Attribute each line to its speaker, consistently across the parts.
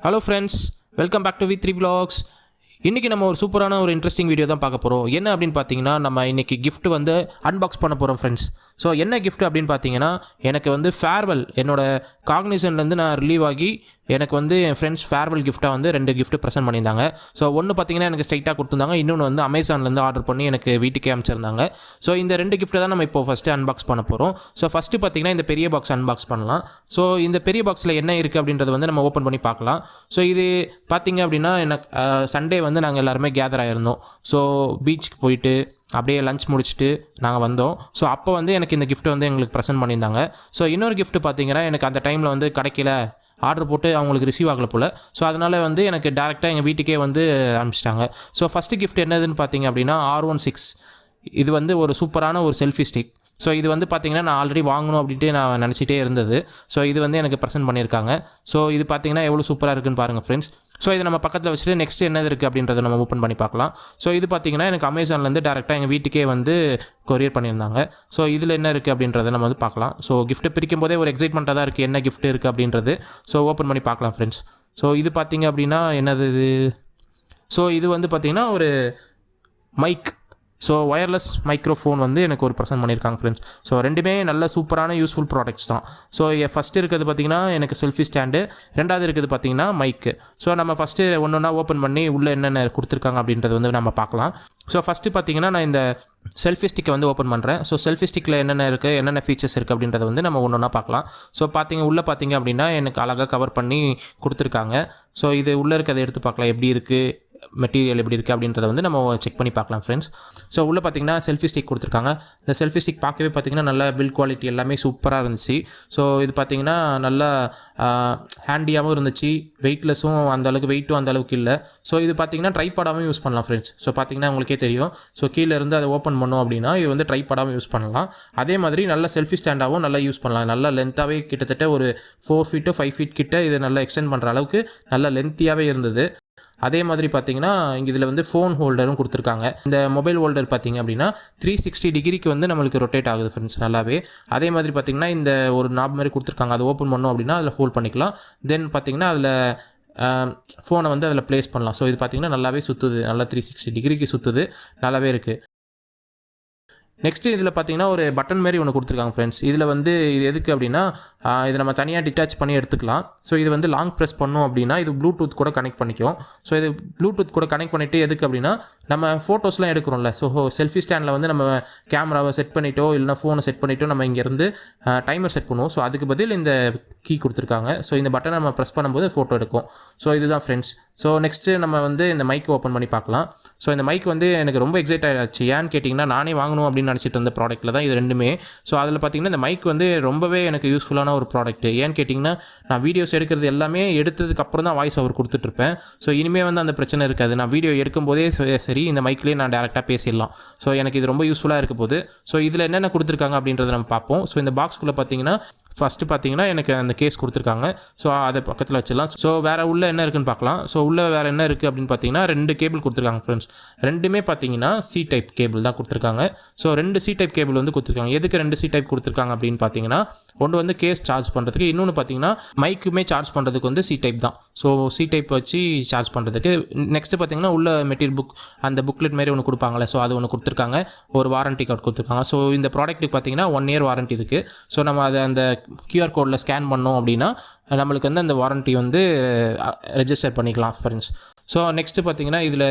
Speaker 1: Hello friends, welcome back to V3 Vlogs. இன்றைக்கி நம்ம ஒரு சூப்பரான ஒரு இன்ட்ரெஸ்டிங் வீடியோ தான் பார்க்க போகிறோம். என்ன அப்படின்னு பார்த்தீங்கன்னா, நம்ம இன்றைக்கி கிஃப்ட் வந்து அன்பாக்ஸ் பண்ண போகிறோம் ஃப்ரெண்ட்ஸ். ஸோ என்ன கிஃப்ட் அப்படின்னு பார்த்தீங்கன்னா, எனக்கு வந்து ஃபேர்வெல், என்னோடய காக்னிசன்லேருந்து நான் ரிலீவ் ஆகி எனக்கு வந்து என் ஃப்ரெண்ட்ஸ் ஃபேர்வெல் கிஃப்ட்டாக வந்து 2 கிஃப்ட் ப்ரெசென்ட் பண்ணியிருந்தாங்க. ஸோ ஒன்று பார்த்தீங்கன்னா எனக்கு ஸ்ட்ரைட்டாக கொடுத்துருந்தாங்க, இன்னொன்று வந்து அமேசான்லேருந்து ஆர்டர் பண்ணி எனக்கு வீட்டுக்கே அனுப்பிச்சிருந்தாங்க. ஸோ இந்த 2 கிஃப்ட்டை தான் நம்ம இப்போ ஃபஸ்ட்டு அன்பாக்ஸ் பண்ண போகிறோம். ஸோ ஃபஸ்ட்டு பார்த்தீங்கன்னா இந்த பெரிய பாக்ஸ் அன்பாக்ஸ் பண்ணலாம். ஸோ இந்த பெரிய பாக்ஸில் என்ன இருக்குது அப்படின்றத வந்து நம்ம ஓப்பன் பண்ணி பார்க்கலாம். ஸோ இது பார்த்தீங்க அப்படின்னா எனக்கு சண்டே வந்து நாங்கள் எல்லாருமே கேதர் ஆகிருந்தோம். ஸோ பீச்சுக்கு போயிட்டு அப்படியே லஞ்ச் முடிச்சுட்டு நாங்கள் வந்தோம். ஸோ அப்போ வந்து எனக்கு இந்த கிஃப்ட் வந்து எங்களுக்கு ப்ரெசென்ட் பண்ணியிருந்தாங்க. ஸோ இன்னொரு கிஃப்ட் பார்த்தீங்கன்னா எனக்கு அந்த டைமில் வந்து கிடைக்கல, ஆர்டர் போட்டு அவங்களுக்கு ரிசீவ் ஆகலை போல். ஸோ அதனால் வந்து எனக்கு டேரெக்டாக எங்கள் வீட்டுக்கே வந்து அனுப்பிச்சிட்டாங்க. ஸோ ஃபஸ்ட்டு கிஃப்ட் என்னதுன்னு பார்த்தீங்க அப்படின்னா R16. இது வந்து ஒரு சூப்பரான ஒரு செல்ஃபி ஸ்டிக். ஸோ இது வந்து பார்த்திங்கன்னா நான் ஆல்ரெடி வாங்கணும் அப்படின்ட்டு நான் நினச்சிட்டே இருந்தது. ஸோ இது வந்து எனக்கு ப்ரெசென்ட் பண்ணியிருக்காங்க. ஸோ இது பார்த்திங்கன்னா எவ்வளோ சூப்பராக இருக்குன்னு பாருங்கள் ஃப்ரெண்ட்ஸ். ஸோ இதை நம்ம பக்கத்தில் வச்சுட்டு நெக்ஸ்ட் என்னது இருக்குது அப்படின்றத நம்ம ஓப்பன் பண்ணி பார்க்கலாம். ஸோ இது பார்த்திங்கன்னா எனக்கு அமேசான்லேருந்து டேரெக்டாக எங்கள் வீட்டுக்கே வந்து கொரியர் பண்ணியிருந்தாங்க. ஸோ இதில் என்ன இருக்குது அப்படின்றத நம்ம வந்து பார்க்கலாம். ஸோ கிஃப்ட்டு பிரிக்கும் போதே ஒரு எக்ஸைட்மெண்ட்டாக தான் இருக்குது, என்ன கிஃப்ட் இருக்குது அப்படின்றது. ஸோ ஓப்பன் பண்ணி பார்க்கலாம் ஃப்ரெண்ட்ஸ். ஸோ இது பார்த்திங்க அப்படின்னா என்னது இது? ஸோ இது வந்து பார்த்திங்கன்னா ஒரு மைக். ஸோ ஒயர்லெஸ் மைக்ரோஃபோன் வந்து எனக்கு ஒரு ப்ரெசென்ட் பண்ணியிருக்காங்க ஃப்ரெண்ட்ஸ். ஸோ ரெண்டுமே நல்ல சூப்பரான யூஸ்ஃபுல் ப்ராடக்ட்ஸ் தான். ஸோ ஃபஸ்ட்டு இருக்கிறது பார்த்திங்கன்னா எனக்கு செல்ஃபி ஸ்டாண்டு, ரெண்டாவது இருக்குது பார்த்திங்கன்னா மைக்கு. ஸோ நம்ம ஃபஸ்ட்டு ஒன்று ஓப்பன் பண்ணி உள்ளே என்னென்ன கொடுத்துருக்காங்க அப்படின்றது வந்து நம்ம பார்க்கலாம். ஸோ ஃபஸ்ட்டு பார்த்திங்கன்னா நான் இந்த செல்ஃபி ஸ்டிக்கை வந்து ஓப்பன் பண்ணுறேன். ஸோ செல்ஃபி ஸ்டிக்கில் என்னென்ன இருக்குது, என்னென்ன ஃபீச்சர்ஸ் இருக்குது அப்படின்றத வந்து நம்ம ஒன்றா பார்க்கலாம். ஸோ உள்ளே பார்த்திங்க அப்படின்னா எனக்கு அழகாக கவர் பண்ணி கொடுத்துருக்காங்க. ஸோ இது உள்ளே இருக்கிறத எடுத்து பார்க்கலாம், எப்படி இருக்குது, மெட்டீரியல் எப்படி இருக்குது அப்படின்றத வந்து நம்ம செக் பண்ணி பார்க்கலாம் ஃப்ரெண்ட்ஸ். ஸோ உள்ளே பார்த்திங்கன்னா செல்ஃபி ஸ்டிக் கொடுத்துருக்காங்க. இந்த செல்ஃபி ஸ்டிக் பார்க்கவே பார்த்திங்கன்னா நல்லா பில்ட் குவாலிட்டி எல்லாமே சூப்பராக இருந்துச்சு. ஸோ இது பார்த்திங்கன்னா நல்லா ஹேண்டியாகவும் இருந்துச்சு, வெயிட்லெஸ்ஸும் அந்தளவுக்கு, வெயிட்டும் அந்தளவுக்கு இல்லை. ஸோ இது பார்த்திங்கன்னா ட்ரைபாடாகவும் யூஸ் பண்ணலாம் ஃப்ரெண்ட்ஸ். ஸோ பார்த்திங்கன்னா உங்களுக்கே தெரியும். ஸோ கீழே இருந்து அதை ஓப்பன் பண்ணோம் அப்படின்னா இது வந்து ட்ரைபாடாகவும் யூஸ் பண்ணலாம். அதே மாதிரி நல்ல செல்ஃபி ஸ்டாண்டாகவும் நல்லா யூஸ் பண்ணலாம். நல்லா லென்த்தாகவே கிட்டத்தட்ட ஒரு 4 feet 5 feet கிட்ட இது நல்லா எக்ஸ்டெண்ட் பண்ணுற அளவுக்கு நல்லா லென்த்தியாகவே இருந்தது. அதே மாதிரி பார்த்தீங்கன்னா இங்கே இதில் வந்து ஃபோன் ஹோல்டரும் கொடுத்துருக்காங்க. இந்த மொபைல் ஹோல்டர் பார்த்திங்க அப்படின்னா 360 டிகிரிக்கு வந்து நம்மளுக்கு ரொட்டேட் ஆகுது ஃப்ரெண்ட்ஸ் நல்லாவே. அதே மாதிரி பார்த்திங்கன்னா இந்த ஒரு நாப் மாதிரி கொடுத்துருக்காங்க, அதை ஓப்பன் பண்ணோம் அப்படின்னா அதில் ஹோல்ட் பண்ணிக்கலாம். தென் பார்த்திங்கன்னா அதில் ஃபோனை வந்து அதில் ப்ளேஸ் பண்ணலாம். ஸோ இது பார்த்திங்கன்னா நல்லாவே சுற்றுது, நல்லா 360 டிகிரிக்கு சுற்றுது, நல்லாவே இருக்குது. நெக்ஸ்ட்டு இதில் பார்த்திங்கன்னா ஒரு பட்டன் மாரி ஒன்று கொடுத்துருக்காங்க ஃப்ரெண்ட்ஸ். இதில் வந்து இது எதுக்கு அப்படின்னா இதை நம்ம தனியாக டிட்டாச் பண்ணி எடுத்துக்கலாம். ஸோ இது வந்து லாங் ப்ரெஸ் பண்ணோம் அப்படின்னா இது ப்ளூடூத் கூட கனெக்ட் பண்ணிக்கும். ஸோ இது ப்ளூடூத் கூட கனெக்ட் பண்ணிவிட்டு எதுக்கு அப்படின்னா நம்ம ஃபோட்டோஸ்லாம் எடுக்கிறோம்ல. ஸோ செல்ஃபி ஸ்டாண்டில் வந்து நம்ம கேமராவை செட் பண்ணிட்டோ இல்லைனா ஃபோனை செட் பண்ணிவிட்டோ நம்ம இங்கேருந்து டைமர் செட் பண்ணுவோம். ஸோ அதுக்கு பதில் இந்த கீ கொடுத்துருக்காங்க. ஸோ இந்த பட்டனை நம்ம ப்ரெஸ் பண்ணும்போது ஃபோட்டோ எடுக்கும். ஸோ இதுதான் ஃப்ரெண்ட்ஸ். ஸோ நெக்ஸ்ட்டு நம்ம வந்து இந்த மைக் ஓப்பன் பண்ணி பார்க்கலாம். ஸோ இந்த மைக் வந்து எனக்கு ரொம்ப எக்ஸைட் ஆகிடுச்சு. ஏன்னு கேட்டிங்கன்னா நானே வாங்கணும் அப்படின்னு நினச்சிட்டு இருந்த ப்ராடக்ட்டில் தான் இது ரெண்டுமே. ஸோ அதில் பார்த்திங்கன்னா இந்த மைக் வந்து ரொம்பவே எனக்கு யூஸ்ஃபுல்லான ஒரு ப்ராடக்ட்டு. ஏன்னு கேட்டிங்கன்னா நான் வீடியோஸ் எடுக்கிறது எல்லாமே எடுத்ததுக்கப்புறம் தான் வாய்ஸ் ஓவர் கொடுத்துட்ருப்பேன். ஸோ இனிமேல் வந்து அந்த பிரச்சனை இருக்காது. நான் வீடியோ எடுக்கும்போதே சரி இந்த மைக்லேயே நான் டேரெக்டாக பேசிடலாம். ஸோ எனக்கு இது ரொம்ப யூஸ்ஃபுல்லாக இருக்க போகுது. ஸோ இதில் என்னென்ன கொடுத்துருக்காங்க அப்படின்றத நம்ம பார்ப்போம். ஸோ இந்த பாக்ஸ்குள்ளே பார்த்திங்கன்னா ஃபஸ்ட்டு பார்த்திங்கன்னா எனக்கு அந்த கேஸ் கொடுத்துருக்காங்க. ஸோ அதை பக்கத்தில் வச்சிடலாம். ஸோ வேறு உள்ளே என்ன இருக்குதுன்னு பார்க்கலாம். ஸோ உள்ளே வேறு என்ன இருக்குது அப்படின்னு பார்த்தீங்கன்னா 2 கேபிள் கொடுத்துருக்காங்க ஃப்ரெண்ட்ஸ். ரெண்டுமே பார்த்தீங்கன்னா C டைப் கேபிள் தான் கொடுத்துருக்காங்க. ஸோ 2 C டைப் கேபிள் வந்து கொடுத்துருக்காங்க. எதுக்கு 2 C டைப் கொடுத்துருக்காங்க அப்படின்னு பார்த்தீங்கன்னா ஒன்று வந்து கேஸ் சார்ஜ் பண்ணுறதுக்கு, இன்னொன்று பார்த்தீங்கன்னா மைக்குமே சார்ஜ் பண்ணுறதுக்கு வந்து C டைப் தான். ஸோ C டைப் வச்சு சார்ஜ் பண்ணுறதுக்கு. நெக்ஸ்ட்டு பார்த்தீங்கன்னா உள்ள மெட்டீரியல் அந்த புக்லெட் மாதிரி ஒன்று கொடுப்பாங்களே, ஸோ அது ஒன்று கொடுத்துருக்காங்க. ஒரு வாரண்டி கார்டு கொடுத்துருக்காங்க. ஸோ இந்த ப்ராடக்ட்டுக்கு பார்த்தீங்கன்னா 1 year வாரண்டி இருக்குது. ஸோ நம்ம அதை அந்த QR கோடில் ஸ்கேன் பண்ணோம் அப்படின்னா நம்மளுக்கு வந்து அந்த வாரண்ட்டி வந்து ரெஜிஸ்டர் பண்ணிக்கலாம் ஃப்ரெண்ட்ஸ். ஸோ நெக்ஸ்ட்டு பார்த்தீங்கன்னா இதில்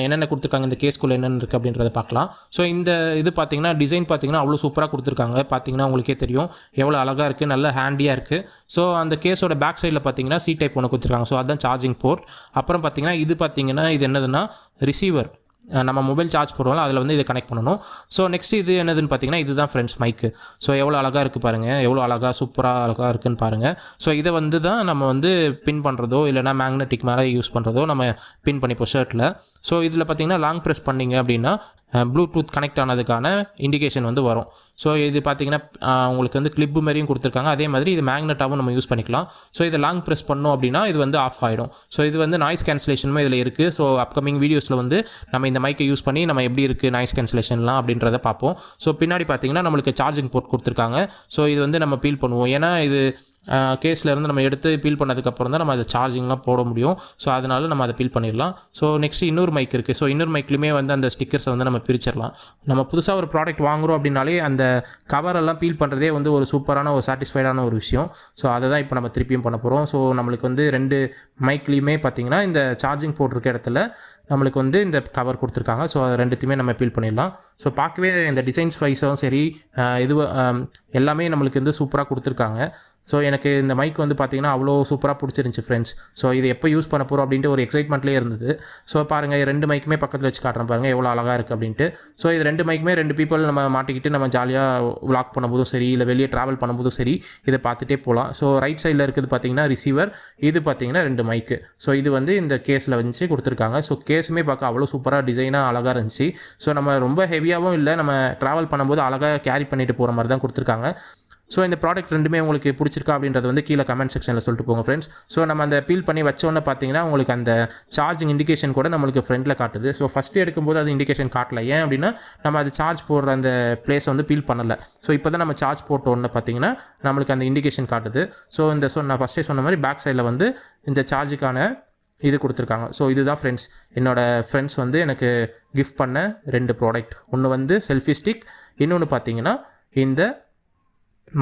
Speaker 1: என்னென்ன கொடுத்துருக்காங்க, இந்த கேஸ்குள்ளே என்னென்ன இருக்குது அப்படின்றத பார்க்கலாம். ஸோ இந்த இது பார்த்திங்கன்னா டிசைன் பார்த்திங்கன்னா அவ்வளோ சூப்பராக கொடுத்துருக்காங்க. பார்த்திங்கன்னா உங்களுக்கே தெரியும் எவ்வளோ அழகாக இருக்குது, நல்ல ஹேண்டியாக இருக்குது. ஸோ அந்த கேஸோட பேக் சைடில் பார்த்திங்கன்னா C டைப் ஒன்று கொடுத்துருக்காங்க. ஸோ அதுதான் சார்ஜிங் போர்ட். அப்புறம் பார்த்திங்கன்னா இது பார்த்திங்கன்னா இது என்னதுன்னா ரிசீவர். நம்ம மொபைல் சார்ஜ் போடுவோம்ல, அதில் வந்து இதை கனெக்ட் பண்ணணும். ஸோ நெக்ஸ்ட் இது என்னதுன்னு பார்த்தீங்கன்னா இதுதான் ஃப்ரெண்ட்ஸ் மைக்கு. ஸோ எவ்வளோ அழகாக இருக்குது பாருங்கள், எவ்வளோ அழகாக சூப்பராக அழகாக இருக்குதுன்னு பாருங்கள். ஸோ இதை வந்து தான் நம்ம வந்து பின் பண்ணுறதோ இல்லைனா மேக்னெட்டிக் மேலே யூஸ் பண்ணுறதோ நம்ம பின் பண்ணிப்போம் ஷர்ட்டில். ஸோ இதில் பார்த்தீங்கன்னா லாங் ப்ரெஸ் பண்ணிங்க அப்படின்னா ப்ளூடூத் கனெக்ட் ஆனதுக்கான இண்டிகேஷன் வந்து வரும். ஸோ இது பார்த்திங்கன்னா உங்களுக்கு வந்து கிளிப்பு மாதிரியும் கொடுத்துருக்காங்க. அதே மாதிரி இது மேக்னெட்டாகவும் நம்ம யூஸ் பண்ணிக்கலாம். ஸோ இதை லாங் ப்ரெஸ் பண்ணோம் அப்படின்னா இது வந்து ஆஃப் ஆகிடும். ஸோ இது வந்து நாய்ஸ் கேன்சலேஷனுமே இதில் இருக்குது. ஸோ அப்கமிங் வீடியோஸில் வந்து நம்ம இந்த மைக்கை யூஸ் பண்ணி நம்ம எப்படி இருக்குது நாய்ஸ் கேன்சலேஷன்லாம் அப்படின்றத பார்ப்போம். ஸோ பின்னாடி பார்த்திங்கன்னா நம்மளுக்கு சார்ஜிங் போர்ட் கொடுத்துருக்காங்க. ஸோ இது வந்து நம்ம பீல் பண்ணுவோம். ஏன்னா இது கேஸில் இருந்து நம்ம எடுத்து பீல் பண்ணதுக்கப்புறம் தான் நம்ம அதை சார்ஜிங்லாம் போட முடியும். ஸோ அதனால் நம்ம அதை பீல் பண்ணிடலாம். ஸோ நெக்ஸ்ட் இன்னொரு மைக் இருக்குது. ஸோ இன்னொரு மைக்லையுமே வந்து அந்த ஸ்டிக்கர்ஸை வந்து நம்ம பிரிச்சிடலாம். நம்ம புதுசாக ஒரு ப்ராடக்ட் வாங்குகிறோம் அப்படின்னாலே அந்த கவரெல்லாம் பீல் பண்ணுறதே வந்து ஒரு சூப்பரான ஒரு சாட்டிஸ்ஃபைடான ஒரு விஷயம். ஸோ அதை தான் இப்போ நம்ம திருப்பியும் பண்ண போகிறோம். ஸோ நம்மளுக்கு வந்து 2 மைக்லேயுமே பார்த்திங்கன்னா இந்த சார்ஜிங் போட்டிருக்க இடத்துல நம்மளுக்கு வந்து இந்த கவர் கொடுத்துருக்காங்க. ஸோ அது 2த்தையுமே நம்ம பீல் பண்ணிடலாம். ஸோ பார்க்கவே இந்த டிசைன்ஸ் வைஸும் சரி எல்லாமே நம்மளுக்கு வந்து சூப்பராக கொடுத்துருக்காங்க. ஸோ எனக்கு இந்த மைக் வந்து பார்த்திங்கன்னா அவ்வளோ சூப்பராக பிடிச்சிருந்துச்சி ஃப்ரெண்ட்ஸ். ஸோ இது எப்போ யூஸ் பண்ண போகிறோம் அப்படின்ட்டு ஒரு எக்ஸைட்மெண்ட்லேயே இருந்தது. ஸோ பாருங்கள் 2 மைக்குமே பக்கத்தில் வச்சு காட்டுறேன் பாருங்கள் எவ்வளோ அழகாக இருக்குது அப்படின்ட்டு. ஸோ இது 2 மைக்குமே 2 பீப்பிள் நம்ம மாட்டிக்கிட்டு நம்ம ஜாலியாக விளாக் பண்ணும்போதும் சரி இல்லை வெளியே ட்ராவல் பண்ணும்போதும் சரி இதை பார்த்துட்டே போகலாம். ஸோ ரைட் சைடில் இருக்குது பார்த்திங்கன்னா ரிசீவர், இது பார்த்திங்கன்னா 2 மைக்கு. ஸோ இது வந்து இந்த கேஸில் வச்சு கொடுத்துருக்காங்க. ஸோ கேஸுமே பார்க்க அவ்வளோ சூப்பராக டிசைனாக அழகாக இருந்துச்சு. ஸோ நம்ம ரொம்ப ஹெவியாகவும் இல்லை, நம்ம ட்ராவல் பண்ணும்போது அழகாக கேரி பண்ணிட்டு போகிற மாதிரி தான் கொடுத்துருக்காங்க. ஸோ இந்த ப்ராடக்ட் 2மே உங்களுக்கு பிடிச்சிருக்கா அப்படின்றது வந்து கீழே கமெண்ட் செக்ஷனில் சொல்லிட்டு போங்க ஃப்ரெண்ட்ஸ். ஸோ நம்ம அந்த பீல் பண்ணி வச்சோன்னு பார்த்தீங்கன்னா உங்களுக்கு அந்த சார்ஜிங் இண்டிகேஷன் கூட நம்மளுக்கு ஃப்ரண்ட்டில் காட்டுது. ஸோ ஃபஸ்ட்டு எடுக்கும்போது அது இண்டிகேஷன் காட்டல. ஏன் அப்படின்னா நம்ம அது சார்ஜ் போடுற அந்த பிளேஸை வந்து பீல் பண்ணலை. ஸோ இப்போ தான் நம்ம சார்ஜ் போட்டோன்னு பார்த்தீங்கன்னா நம்மளுக்கு அந்த இண்டிகேஷன் காட்டுது. ஸோ நான் ஃபஸ்ட்டே சொன்ன மாதிரி பேக் சைடில் வந்து இந்த சார்ஜுக்கான இது கொடுத்துருக்காங்க. ஸோ இதுதான் ஃப்ரெண்ட்ஸ் என்னோடய ஃப்ரெண்ட்ஸ் வந்து எனக்கு கிஃப்ட் பண்ண 2 ப்ராடக்ட். ஒன்று வந்து செல்ஃபி ஸ்டிக், இன்னொன்று பார்த்தீங்கன்னா இந்த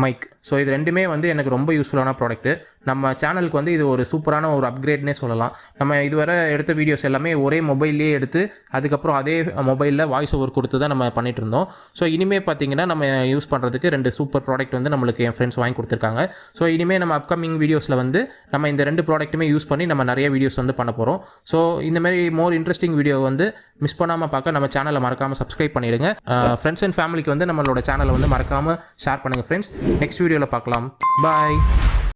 Speaker 1: மைக். ஸோ இது 2மே வந்து எனக்கு ரொம்ப யூஸ்ஃபுல்லான ப்ராடக்ட்டு. நம்ம சேனலுக்கு வந்து இது ஒரு சூப்பரான ஒரு அப்கிரேட்னே சொல்லலாம். நம்ம இதுவரை எடுத்த வீடியோஸ் எல்லாமே ஒரே மொபைல்லே எடுத்து அதுக்கப்புறம் அதே மொபைலில் வாய்ஸ் ஓவர் கொடுத்து தான் நம்ம பண்ணிகிட்டு இருந்தோம். ஸோ இனிமேல் பார்த்தீங்கன்னா நம்ம யூஸ் பண்ணுறதுக்கு 2 சூப்பர் ப்ராடக்ட் வந்து நம்மளுக்கு என் ஃப்ரெண்ட்ஸ் வாங்கி கொடுத்துருக்காங்க. ஸோ இனிமேல் நம்ம அப்கமிங் வீடியோஸில் வந்து நம்ம இந்த 2 ப்ராடக்ட்டுமே யூஸ் பண்ணி நம்ம நிறைய வீடியோஸ் வந்து பண்ண போகிறோம். ஸோ இந்தமாதிரி மோர் இன்ட்ரெஸ்டிங் வீடியோ வந்து மிஸ் பண்ணாமல் பார்க்க நம்ம சேனலை மறக்காமல் சப்ஸ்கிரைப் பண்ணிவிடுங்க. ஃப்ரெண்ட்ஸ் அண்ட் ஃபேமிலிக்கு வந்து நம்மளோட சேனலை வந்து மறக்காமல் ஷேர் பண்ணுங்கள் ஃப்ரெண்ட்ஸ். நெக்ஸ்ட் வீடியோவில் பார்க்கலாம். பாய்.